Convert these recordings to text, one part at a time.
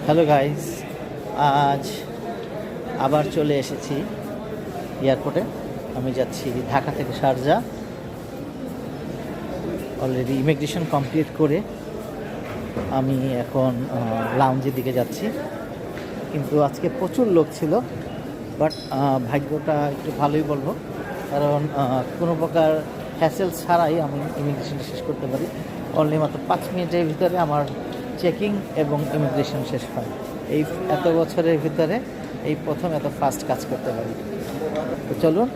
Hello guys, আজ আবার চলে এসেছি এয়ারপোর্টে। আমি যাচ্ছি ঢাকা থেকে শারজা। অলরেডি ইমিগ্রেশন কমপ্লিট করে আমি এখন লাউঞ্জের দিকে যাচ্ছি, কিন্তু আজকে প্রচুর লোক ছিল। বাট ভাগ্যটা একটু ভালোই বলবো, কারণ কোনো প্রকার হ্যাসেল ছাড়াই আমি ইমিগ্রেশনটা শেষ করতে পারি। অনলি মাত্র 5 মিনিটের ভিতরে আমার চেকিং এবং ইমিগ্রেশন শেষ হয়। এই এত বছরের ভিতরে এই প্রথম এত ফাস্ট কাজ করতে পারি। তো চলুন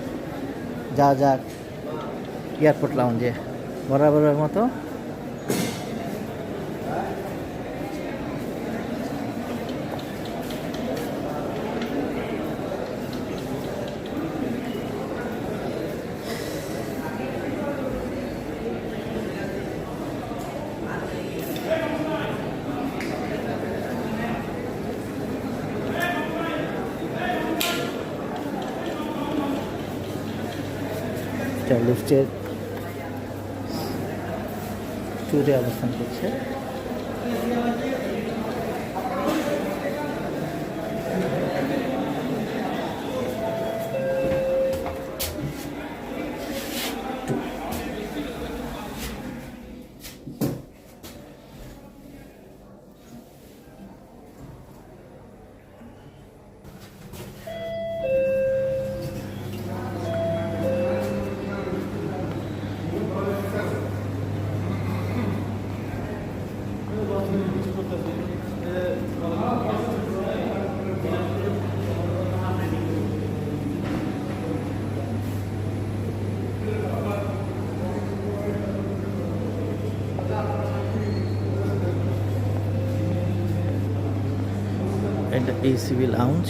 যা যাক এয়ারপোর্ট লাউঞ্জে বরাবরের মতো। লিফটের টুরে অবস্থান করছে। এটা ACB লাউঞ্জ।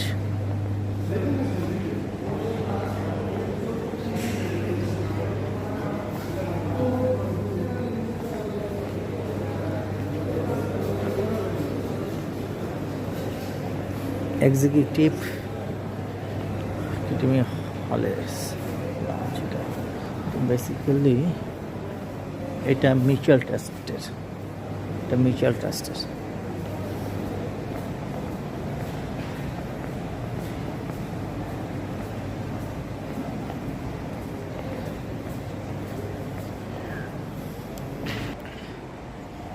এক্সিকিউটিভ হলের লাউঞ্জ। এটা বেসিক্যালি এটা মিউচুয়াল ট্রাস্টের।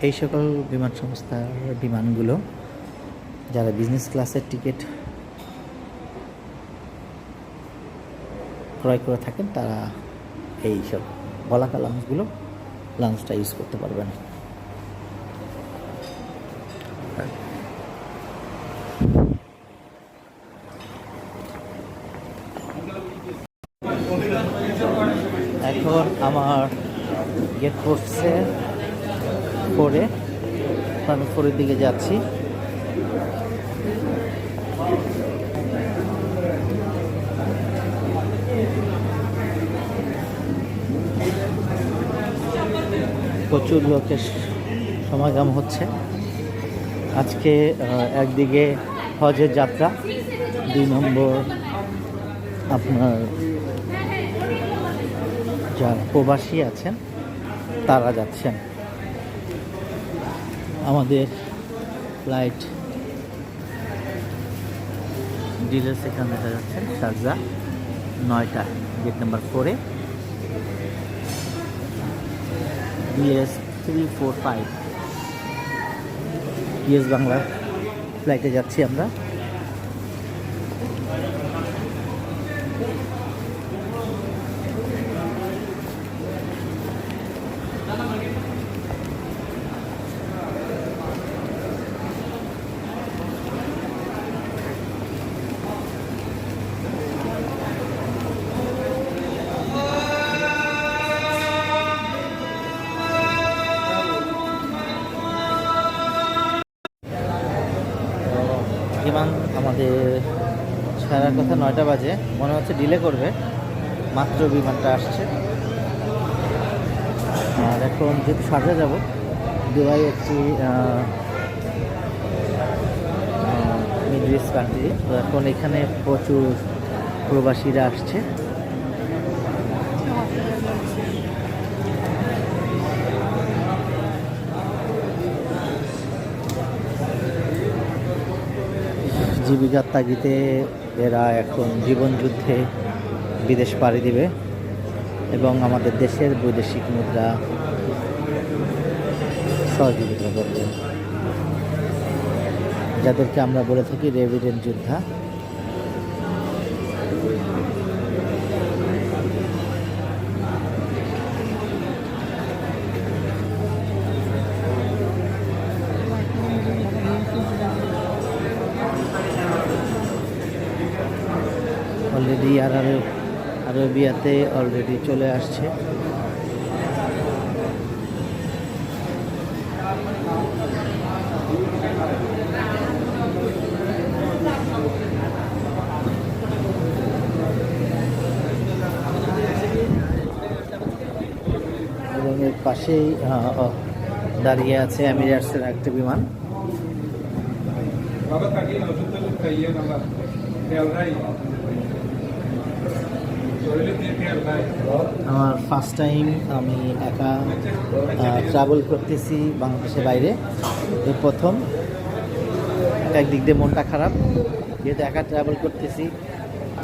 এই সকল বিমান সংস্থার বিমানগুলো যারা বিজনেস ক্লাসের টিকিট ক্রয় করে থাকেন তারা এই সব বলাকা লাউঞ্জটা ইউজ করতে পারবেন। এখন আমার গেট পড়ছে 4-এ, আমি 4-এর দিকে যাচ্ছি। প্রচুর লোকের সমাগম হচ্ছে আজকে। একদিকে হজের যাত্রা, 2 নম্বর আপনার যারা প্রবাসী আছেন তারা যাচ্ছেন। আমাদের ফ্লাইট ডিটেলস এখানে দেখা যাচ্ছে। শারজা 9টা, গেট নাম্বার 4-এ BS 345 ইউএস বাংলা ফ্লাইটে যাচ্ছি আমরা। বিমান আমাদের ছাড়ার কথা 9টা বাজে, মনে হচ্ছে ডিলে করবে, মাত্র বিমানটা আসছে। আর এখন যেহেতু শারজা যাব, দুবাই একটি মিডল ইস্ট কান্ট্রি, তো এখন এখানে প্রচুর প্রবাসীরা আসছে। জীবিকার তাগিদে এরা এখন জীবন যুদ্ধে বিদেশ পাড়ি দিবে এবং আমাদের দেশের বৈদেশিক মুদ্রা সহযোগিতা করবে, যাদেরকে আমরা বলে থাকি রেভিডেন্ট যোদ্ধা। অলরেডি আরবিয়াতে অলরেডি চলে আসছে। এবং এর পাশেই দাঁড়িয়ে আছে এমিরেটসের একটা বিমান। আমার ফার্স্ট টাইম আমি একা ট্রাভেল করতেছি বাংলাদেশের বাইরে, এই প্রথম। একদিক দিয়ে মনটা খারাপ, যেহেতু একা ট্রাভেল করতেছি,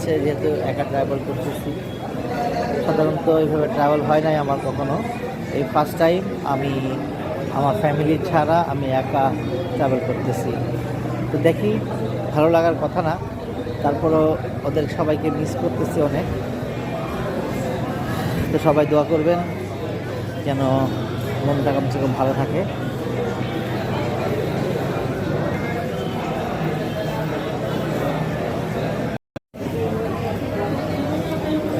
যেহেতু একা ট্রাভেল করতেছি, সাধারণত এইভাবে ট্রাভেল হয় নাই আমার কখনো। এই ফার্স্ট টাইম আমি আমার ফ্যামিলি ছাড়া আমি একা ট্রাভেল করতেছি। তো দেখি, ভালো লাগার কথা না, তারপরও ওদের সবাইকে মিস করতেছি অনেক। তো সবাই দোয়া করবেন যেন মনটা কমসে কম ভালো থাকে।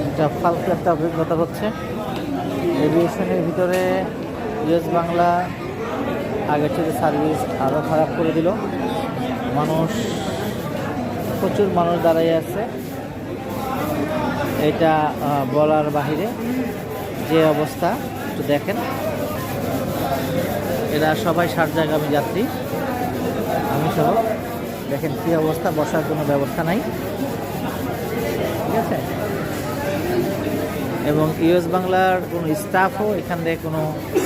এটা ফালতু একটা অভিজ্ঞতা হচ্ছে। এভিয়েশনের ভিতরে ইউএস বাংলা আগের থেকে সার্ভিস আরও খারাপ করে দিল। প্রচুর মানুষ দাঁড়িয়ে আছে, এটা বলার বাহিরে যে অবস্থা। একটু দেখেন, এরা সবাই শারজাগামী যাত্রী, আমি সহ। দেখেন কী অবস্থা, বসার কোনো ব্যবস্থা নাই, ঠিক আছে। এবং ইউএস বাংলার কোনো স্টাফও এখান থেকে কোনো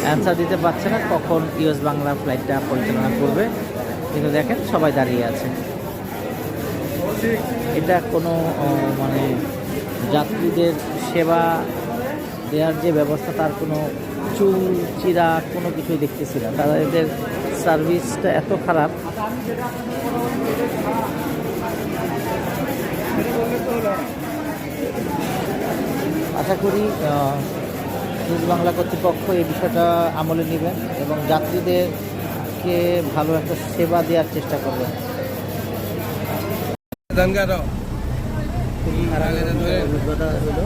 অ্যান্সার দিতে পারছে না কখন ইউএস বাংলার ফ্লাইটটা পরিচালনা করবে, কিন্তু দেখেন সবাই দাঁড়িয়ে আছে। এটা কোনো মানে যাত্রীদের সেবা দেওয়ার যে ব্যবস্থা, তার কোনো চুল চিরা কোনো কিছুই দেখতেছি না। তারা এদের সার্ভিসটা এত খারাপ। আশা করি ইউএস বাংলা কর্তৃপক্ষ এই বিষয়টা আমলে নেবেন এবং যাত্রীদেরকে ভালো একটা সেবা দেওয়ার চেষ্টা করবেন। অভিজ্ঞতা হলো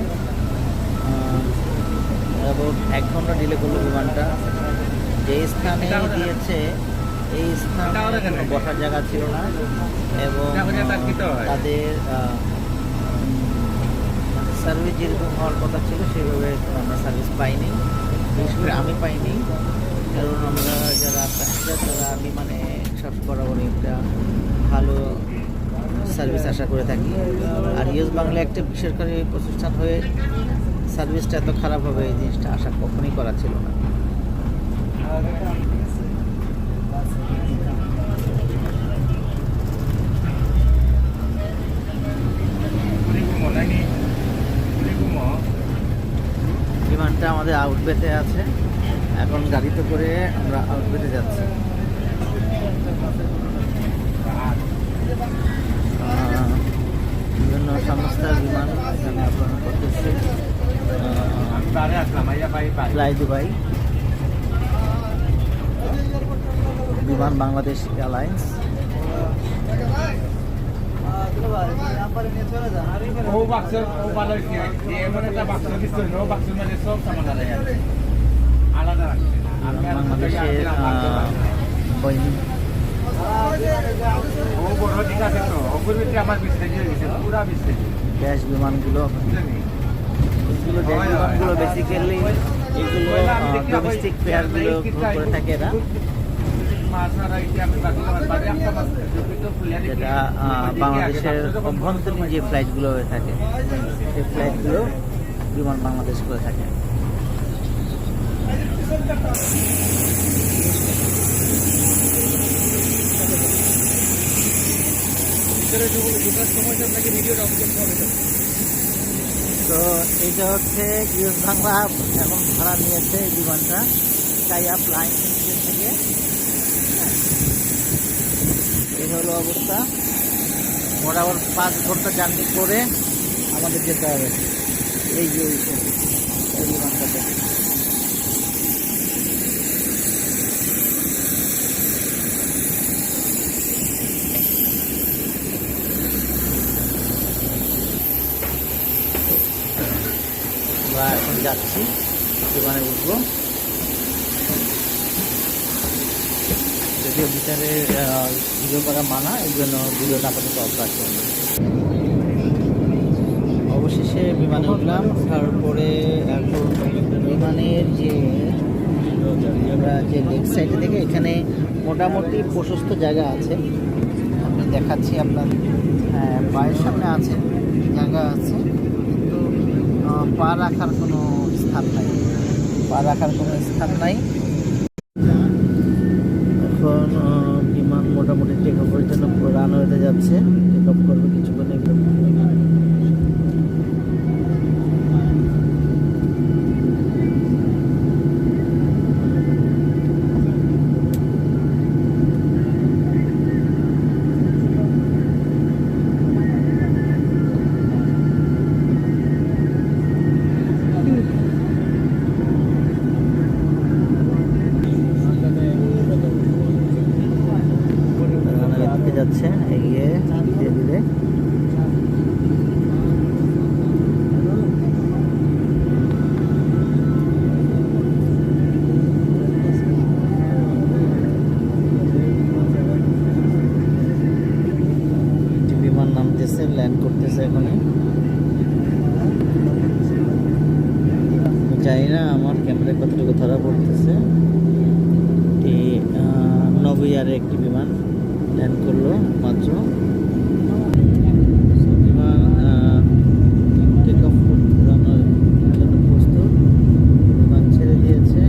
এবং 1 ঘন্টা ডিলে করলো বিমানটা। যে স্থানে দিয়েছে এই স্থানে বসার জায়গা ছিল না এবং তাদের সার্ভিস যেরকম হওয়ার কথা ছিল সেভাবে আমরা সার্ভিস পাইনি, বিশেষ করে আমি পাইনি। কারণ আমরা যারা প্যাসেঞ্জার তারা বিমানে সব বরাবর একটা ভালো সার্ভিস আশা করে থাকি। আর ইউএস বাংলা একটা বেসরকারি প্রতিষ্ঠান হয়ে সার্ভিসটা এত খারাপ হবে এই জিনিসটা আশা কখনোই করা ছিল না। বিমানটা আমাদের আউটবেতে আছে, এখন গাড়িতে করে আমরা আউটবেতে যাচ্ছি। বিভিন্ন সংস্থার বিমান এখানে আপনারা করতেছে। ফ্লাই দুবাই বিমান, বাংলাদেশ এয়ারলাইন্স। বাংলাদেশের গ্যাস বিমানগুলো বেসিক্যালি এগুলো ডোমেস্টিক ফেয়ারগুলো করে থাকে এরা, যেটা বাংলাদেশের অভ্যন্তরীণ যে ফ্লাইটগুলো হয়ে থাকে সেই ফ্লাইটগুলো বিমান বাংলাদেশ করে থাকে। ভিতরে ঢোকার সময় আপনাকে ভিডিওটা অফ করতে হবে। তো এইটা হচ্ছে ইউএস বাংলা এখন ভাড়া নিয়েছে এই বিমানটা স্কাইআপ লাইন থেকে। এই হলো অবস্থা। মোটামুটি 5 ঘন্টা জার্নি করে আমাদের যেতে হবে এই যে এই বিমানটাতে। আমরা এখন যাচ্ছি, বিমানে উঠবো। যদিও ভিতরে ভিডিও করা মানা, এই জন্য ভিডিওটা আপাতত অফ রাখলাম। অবশেষে বিমানে উঠলাম। তারপরে এখন বিমানের যে আমরা যে লেগ সাইডে থেকে এখানে মোটামুটি প্রশস্ত জায়গা আছে, আমি দেখাচ্ছি আপনার। হ্যাঁ, পায়ের সামনে আছে, জায়গা আছে, কিন্তু পা রাখার কোনো স্থান নাই। এখন বিমান মোটামুটি টেক অফের জন্য রানওয়েতে যাচ্ছে, টেক অফ করবে কিছুক্ষণের মধ্যে। যাচ্ছে এগিয়ে ধীরে ধীরে। বিমান নামতেছে, ল্যান্ড করতেছে। এখনই জানি না আমার ক্যামেরায় কতটুকু ধরা পড়তেছে। নভোয়ারে একটি বিমান ল্যান্ড করলো মাত্র। বিমান টেক অফ করানোর জন্য প্রস্তুত, বিমান ছেড়ে দিয়েছে।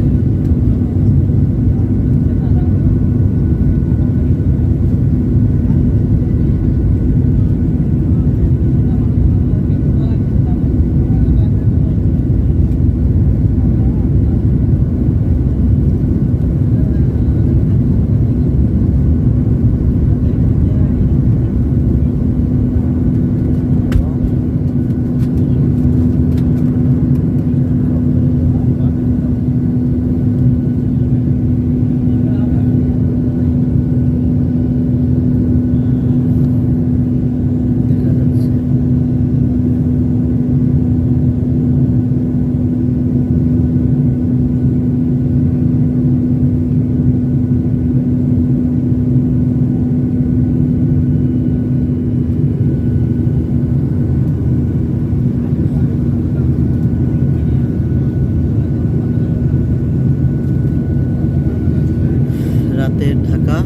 রাতের ঢাকা।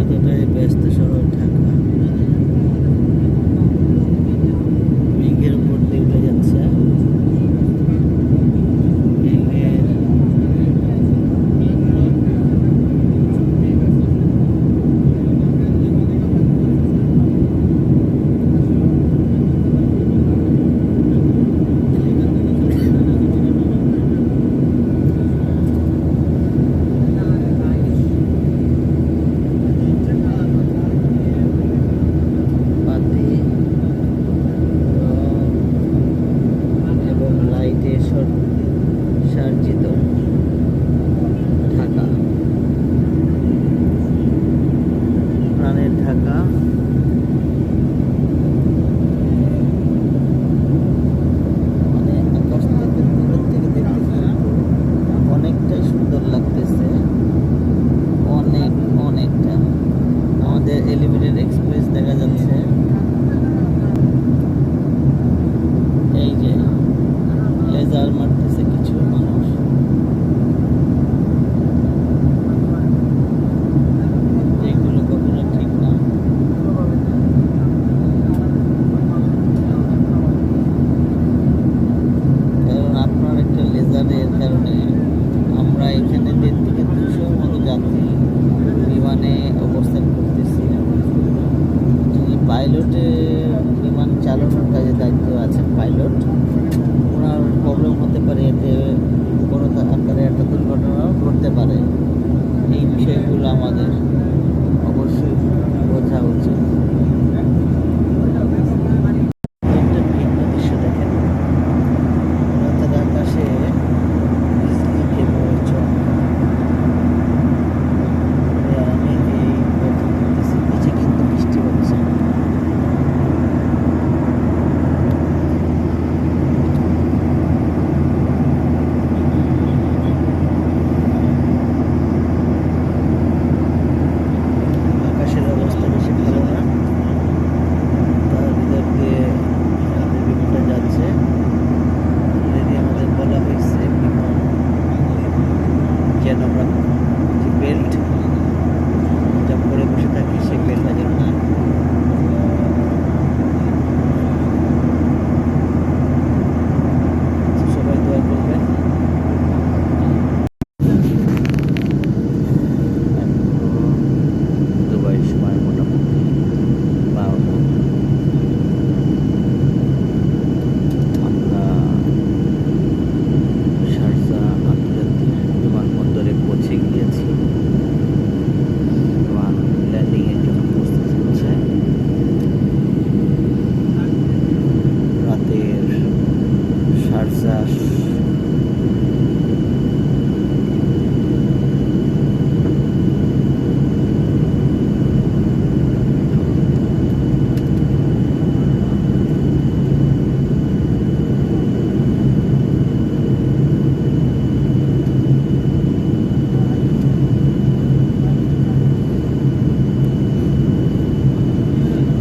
এতটাই ব্যস্ত শহর ঢাকা। মেঘের উপর দিয়ে উঠে যাচ্ছে। আমাদের অবশ্যই বোঝা উচিত। একটা ভিন্ন দৃশ্য দেখেন, রাতের আকাশে বিজলি কেবল চমকায়। আমি এই প্রথম দেখতেছি নিচে কিন্তু বৃষ্টি হচ্ছে। আকাশের অবস্থা বেশি ভালো না, তার ভিতর দিয়ে আমাদের বিমানটা যাচ্ছে। অলরেডি আমাদের বলা হয়েছে বিমান যেন আমরা যে বেল্ট যা পরে বসে থাকি সেই বেল্টটা যেন না খুলি। সবাই দোয়া করবেন। দুবাই সময় মোটামুটি 12টা। আমরা শারজা আন্তর্জাতিক বিমানবন্দরে পৌঁছে গিয়েছি। বিমান ল্যান্ডিংয়ের জন্য প্রস্তুত হচ্ছে। রাতের শারজা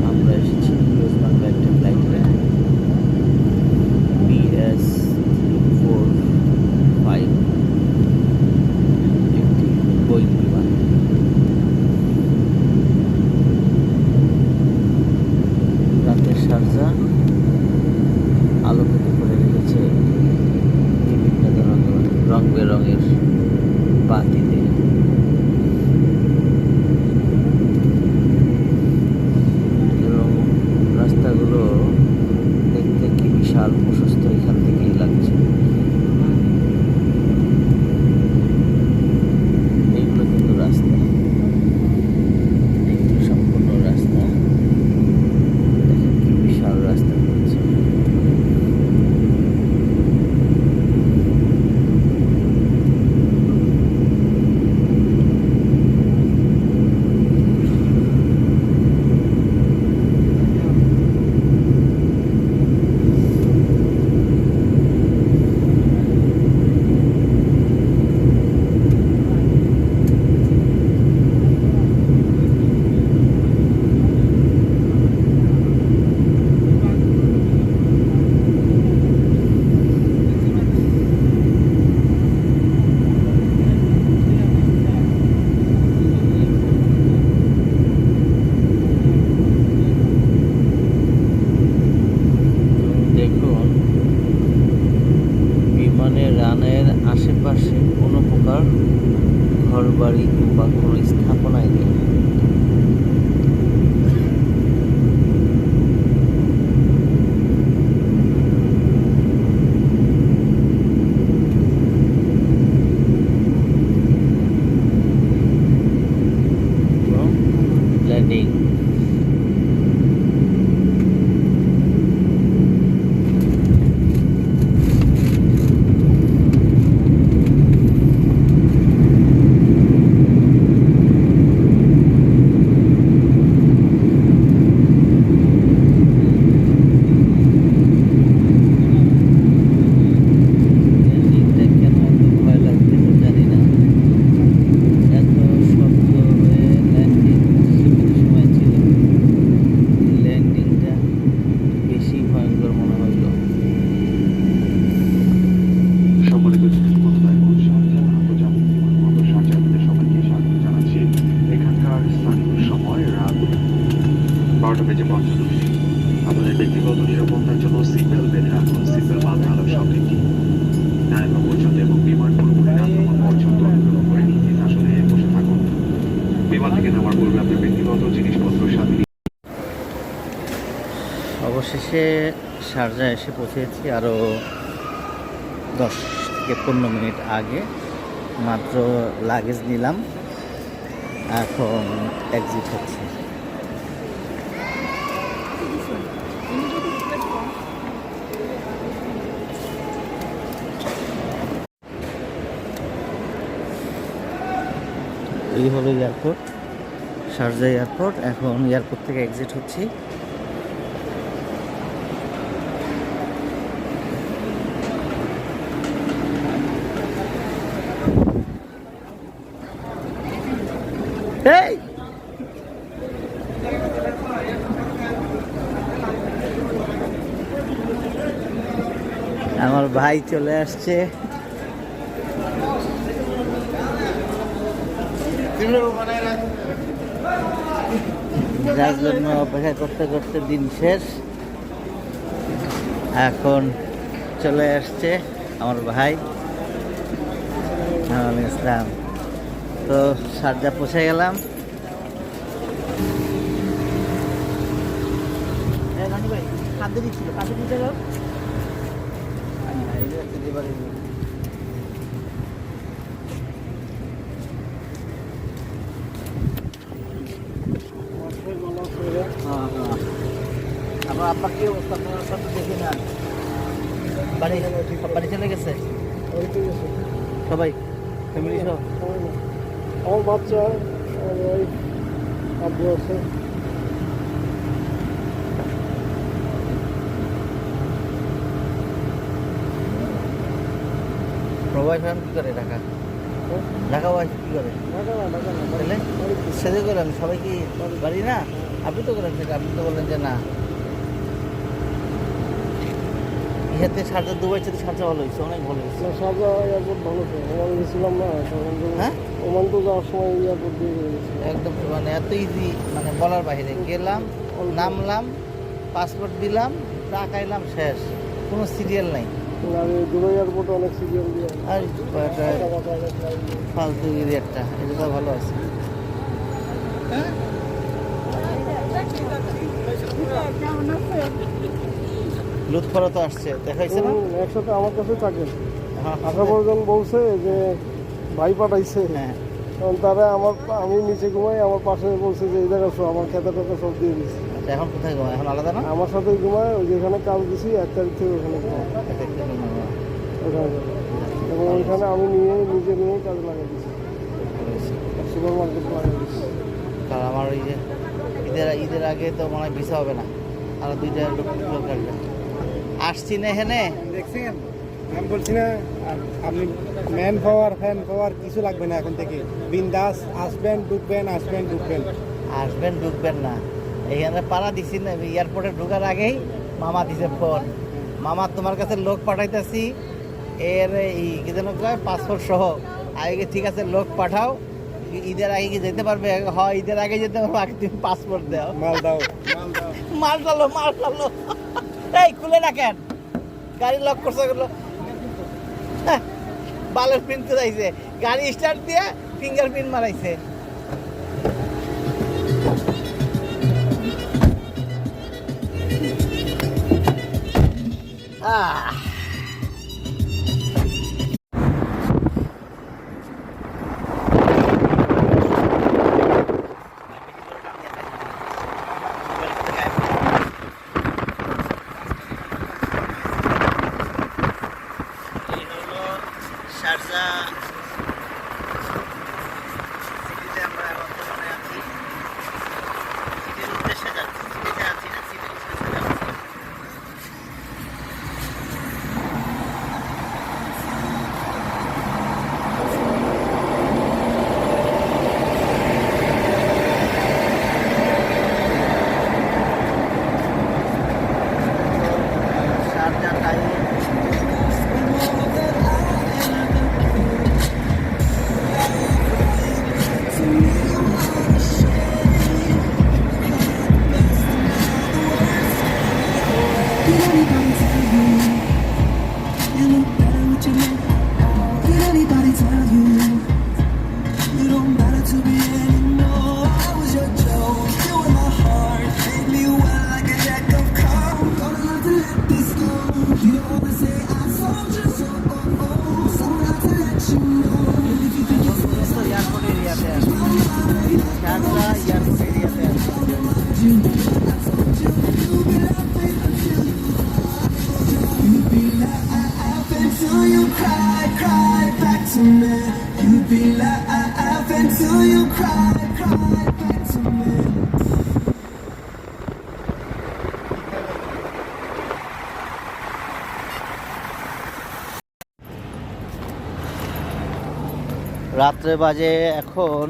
আমরা এসেছি ইউএস বাংলা একটা ফ্লাইটে BS345 একটি বোয়িং বিমান। রাতের শারজা আলোকিত করে রেখেছে বিভিন্ন ধরনের রং বেরঙের বাতি দিয়ে। এবং রাস্তাগুলো দেখতে কি বিশাল প্রশস্ত এখান থেকেই লাগছে। এইগুলো কিন্তু রাস্তা, এইগুলো সম্পূর্ণ রাস্তা। দেখেন কি বিশাল রাস্তা করেছে। দেখুন বিমানের রানের আশেপাশে কোনো প্রকার ঘরবাড়ি কিংবা কোনো স্থাপনায় নেই। ল্যান্ডিং ব্যক্তিগত নিরাপত্তার জন্য সিটবেল্ট বেঁধে রাখুন। সিটবেল্ট বাঁধা আলো সামগ্রী নারায়ণগঞ্জ পর্যন্ত এবং বিমান পুরোপুরি নামানো পর্যন্ত অনুগ্রহ করে নিচে আসলে বসে থাকুন। বিমান থেকে নামার পূর্বে আপনার ব্যক্তিগত জিনিসপত্র সাথে। অবশেষে শারজা এসে পৌঁছেছি আরও 10 থেকে 15 মিনিট আগে। মাত্র লাগেজ নিলাম, এখন এক্সিট হচ্ছে। এই হলো এয়ারপোর্ট, শারজা এয়ারপোর্ট। এখন এয়ারপোর্ট থেকে এক্সিট হচ্ছি। এই আমার ভাই চলে আসছে। যার জন্য অপেক্ষা করতে করতে দিন শেষ। এখন চলে আসছে আমার ভাই ওয়ালাইকুম ইসলাম। তো শারজা পৌঁছে গেলাম। আমার আব্বা কি অবস্থা? আপনার সাথে দেখি না, বাড়ি বাড়ি চলে গেছে সবাই, ফ্যামিলি সহ? আমার বাচ্চা, আব্বু আছে। প্রবাস কি করে ঢাকা? ঢাকা ওয়াইফ কি করে? তাহলে সেজে করেন সবাই কি বাড়ি না? আপনি তো করেন সেটা, আপনি তো বললেন যে না। ইহাতে সারজা, দুবাই সাথে সারজা ভালো হয়েছে, অনেক ভালো হয়েছে। সাজা এয়ারপোর্ট ভালো তো, ওমান গেছিলাম না, হ্যাঁ ওমান তো যাওয়ার সময় এয়ারপোর্ট দিয়ে গেছি। একদম মানে এত ইজি, মানে বলার বাইরে। গেলাম, নামলাম, পাসপোর্ট দিলাম, টাকা এলাম, শেষ, কোনো সিরিয়াল নাই। আর এই দুবাই এয়ারপোর্টে অনেক সিরিয়াল দিয়ে আর ফালতু একটা, এটা তো ভালো আছে। লুৎফরা তো আসছে, দেখাইছে না? একসাথে আমার কাছে থাকে। আসার পরজন বলছে যে ভাই পাঠাইছে, হ্যাঁ তখন তারা আমি নিচে ঘুমাই, আমার পাশে বলছে যে এই জায়গা আমার খেতে টেতে সব দিয়ে দিচ্ছে। আচ্ছা, এখন কোথায় ঘুমায়? এখন আলাদা না? আমার সাথে ঘুমায়, ওই যেখানে কাজ দিছি 1 তারিখ থেকে ওখানে ঘুমায়, ওখানে যাবে। এবং ওইখানে আমি নিজে নিয়ে কাজ লাগাই দিচ্ছি, সুপার মার্কেট লাগাই দিচ্ছি। কারণ আমার ওই যে ঈদের আগে তো মনে হয় ভিসা হবে না, আর 2টা লোক আসবে। আসছি না এখানে, দেখছেন? আমি বলছি না, আপনি ম্যান পাওয়ার ফ্যান পাওয়ার কিছু লাগবে না এখন থেকে। বিন্দাস আসবেন, ঢুকবেন, আসবেন, ঢুকবেন। আসবেন ঢুকবেন না। এইখানে পাড়া দিছি না, এয়ারপোর্টে ঢোকার আগেই মামা দিছে ফোন, মামা তোমার কাছে লোক পাঠাইতেছি, এর এই কি যেন কয়, পাসপোর্ট সহ। আগে ঠিক আছে, লোক পাঠাও, ঈদের আগে কি যেতে পারবে? হয় ঈদের আগে যেতে পারবো, আগে তুমি পাসপোর্ট দাও। মাল দাও, মাল চালো, মাল চালো। এই খুলে না কেন? গাড়ি লক করছে, বালের প্রিন্ট চাইছে, গাড়ি স্টার্ট দিয়ে ফিঙ্গার প্রিন্ট মারাইছে। শারজা সিটিতে আমরা বর্তমানে আছি, সিটির উদ্দেশ্যে যাচ্ছি, সিটিতে আছি না, সিটির উদ্দেশ্যে যাচ্ছি। রাত্রে বাজে এখন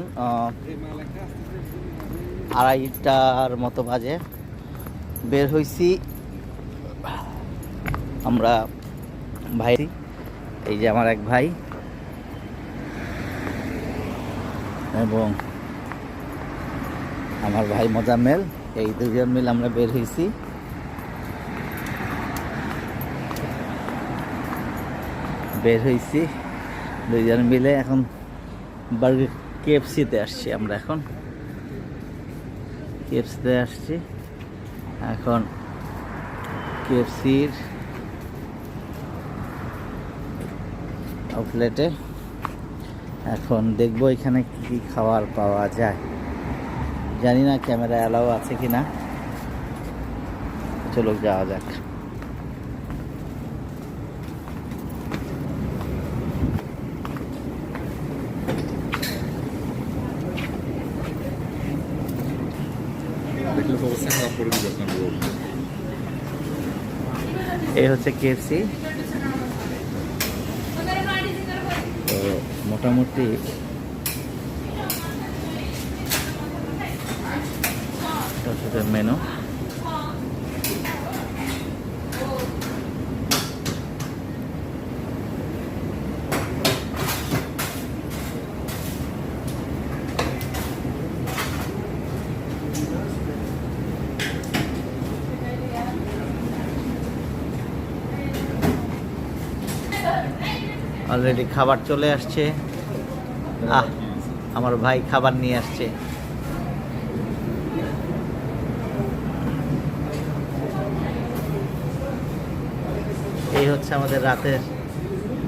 2:30টার মতো বাজে। বের হইছি আমরা ভাই, এই যে আমার এক ভাই এবং আমার ভাই মোজাম্মেল, এই দুজন মিলে আমরা বের হইছি। দুইজন মিলে এখন বার্গার কেএফসিতে আসছি। আমরা এখন কেএফসিতে আসছি, এখন কেএফসির আউটলেটে এখন দেখবো এখানে কি খাবার পাওয়া যায়। জানি না ক্যামেরা অ্যালাউ আছে কিনা, চলো যাওয়া যাক। এই হচ্ছে কেএফসি। তো মোটামুটি মেনু অলরেডি খাবার চলে আসছে। আমার ভাই খাবার নিয়ে আসছে। এই হচ্ছে আমাদের রাতের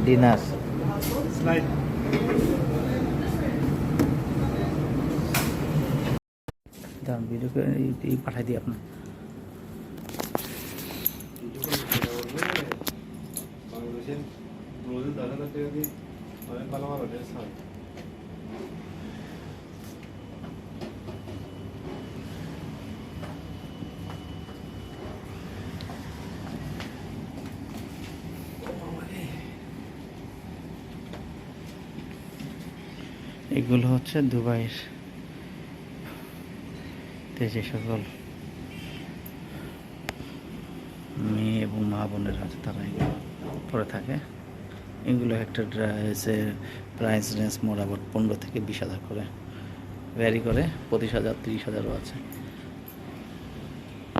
ডিনার। ভিডিও পাঠাই দিই আপনার। এগুলো হচ্ছে দুবাইয়ের যে সকল মেয়ে এবং মা বোনের আছে তারা এগুলো পরে থাকে। এগুলো একটা হচ্ছে প্রাইস রেঞ্জ মোটামুটি 15 থেকে 20,000 করে ভ্যারি করে, 25,000 30,000ও আছে।